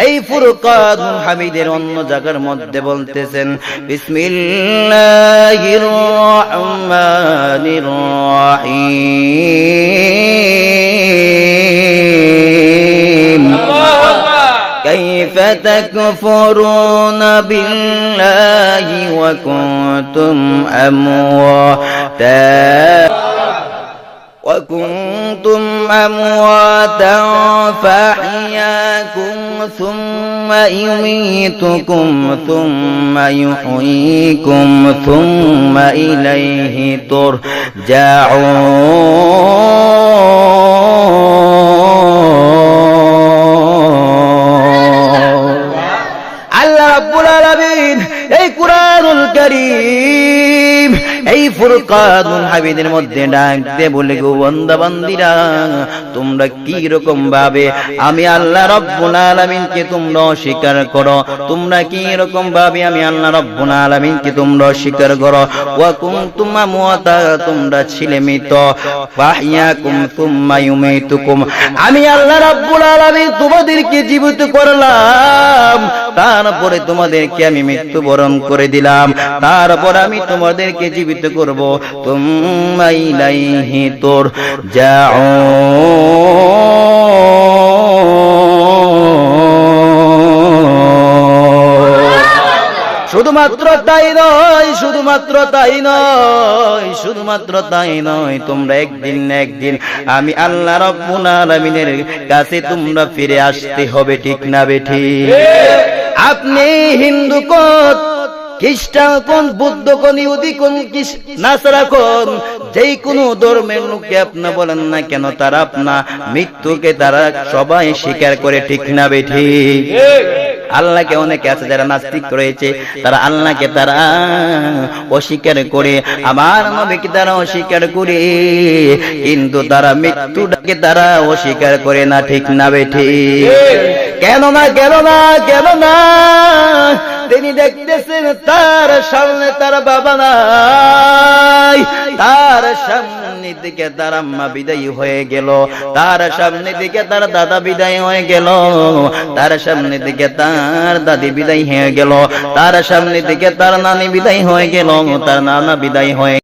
এই ফুরকানুল হামিদের অন্য জায়গার মধ্যে বলতেছেন বিসমিল্লাহির রহমানির রহিম কাইফা তাকফুরুনা বিল্লাহি ওয়া কুনতুম أمواتا فأحياكم ثم يميتكم ثم يحييكم ثم إليه ترجعون আল্লাহ রাব্বুল আলামিন এই কুরআনুল কারীম এই ফুরকানুল হামিদের মধ্যে ডাক দিয়ে বলে গো বান্দা বান্দিরা তোমরা কি রকম ভাবে আমি আল্লাহ রাব্বুল আলামিনকে তোমরা অস্বীকার করো তোমরা কি রকম ভাবে আমি আল্লাহ রাব্বুল আলামিনকে তোমরা অস্বীকার করো ওয়া কুনতুম আমওয়াতা তোমরা ছিলে মৃত ফাহইয়াকুম সুম্মা ইউমীতুকুম আমি আল্লাহ রাব্বুল আলামিন তোমাদেরকে জীবিত করলাম তারপরে তোমাদেরকে আমি মৃত্যুবরণ করে দিলাম তারপর আমি তোমাদেরকে জীবিত করব তুম্মা ইলাইহি তুরজাউন শুধুমাত্র তাই নয় তোমরা একদিন না একদিন আমি আল্লাহ রাব্বুল আলামিনের কাছে তোমরা ফিরে আসতে হবে ঠিক না বেঠিক আপনি হিন্দু কোন খ্রিস্টান কোন বৌদ্ধ কোন ইহুদি কোন নাসারা কোন যেই কোন ধর্মের লোককে আপনি বলেন না কেন তারা আপনা মৃত্যুকে তারা সবাই স্বীকার করে ঠিক না বেঠিক আল্লাহকে অনেকে আছে যারা নাস্তিক রয়েছে তারা আল্লাহকে তারা অস্বীকার করে আমার নবীকে তারা অস্বীকার করে কিন্তু তারা মৃত্যুটাকে তারা অস্বীকার করে না ঠিক না বেঠিক কেন না তিনি দেখতেছেন তার সামনে তার বাবা নাই তার সামনে দিকে তার আম্মা বিদায়ী হয়ে গেল তার সামনে দিকে তার দাদা বিদায় হয়ে গেল তার সামনে দিকে তার দাদি বিদায় হয়ে গেল তার সামনে দিকে তার নানি বিদায় হয়ে গেল তার নানা বিদায় হয়ে